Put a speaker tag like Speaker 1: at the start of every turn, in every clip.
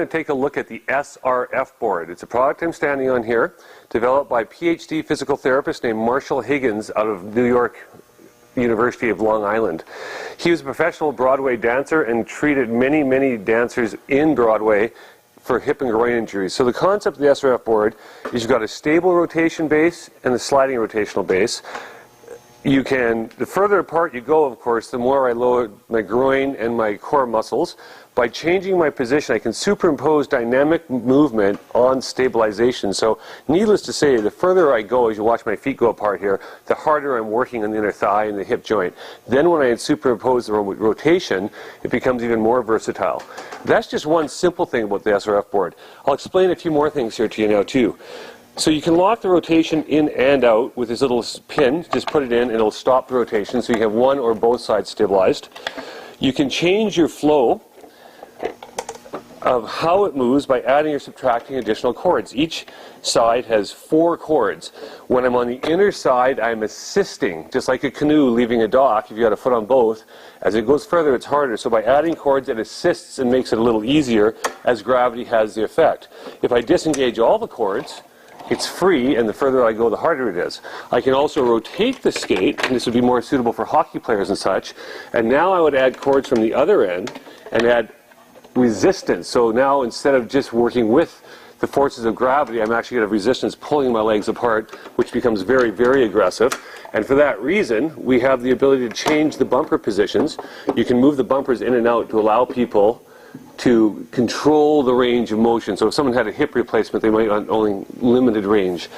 Speaker 1: to take a look at the SRF Board. It's a product I'm standing on here, developed by PhD physical therapist named Marshall Higgins out of New York University of Long Island. He was a professional Broadway dancer and treated many, many dancers in Broadway for hip and groin injuries. So the concept of the SRF Board is you've got a stable rotation base and a sliding rotational base. You can, the further apart you go, of course, the more I lower my groin and my core muscles. By changing my position, I can superimpose dynamic movement on stabilization. So, needless to say, the further I go, as you watch my feet go apart here, the harder I'm working on the inner thigh and the hip joint. Then when I superimpose the rotation, it becomes even more versatile. That's just one simple thing about the SRF Board. I'll explain a few more things here to you now, too. So you can lock the rotation in and out with this little pin. Just put it in and it'll stop the rotation, so you have one or both sides stabilized. You can change your flow of how it moves by adding or subtracting additional chords. Each side has 4 chords. When I'm on the inner side, I'm assisting, just like a canoe leaving a dock, if you got a foot on both. As it goes further, it's harder. So by adding chords, it assists and makes it a little easier as gravity has the effect. If I disengage all the chords, it's free, and the further I go, the harder it is. I can also rotate the skate, and this would be more suitable for hockey players and such. And now I would add chords from the other end and add resistance. So now instead of just working with the forces of gravity, I'm actually going to have resistance pulling my legs apart, which becomes very, very aggressive. And for that reason, we have the ability to change the bumper positions. You can move the bumpers in and out to allow people to control the range of motion. So if someone had a hip replacement, they might want only limited range.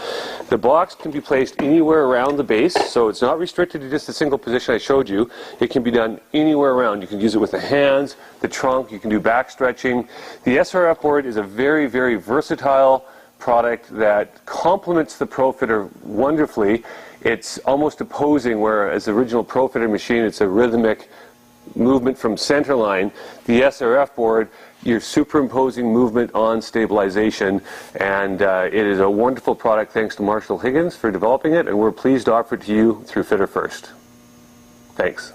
Speaker 1: The box can be placed anywhere around the base, so it's not restricted to just a single position I showed you. It can be done anywhere around. You can use it with the hands, the trunk, you can do back stretching. The SRF Board is a very, very versatile product that complements the ProFitter wonderfully. It's almost opposing, whereas the original ProFitter machine, it's a rhythmic movement from center line. The SRF Board, you're superimposing movement on stabilization, and it is a wonderful product. Thanks to Marshall Higgins for developing it, and we're pleased to offer it to you through Fitter First. Thanks.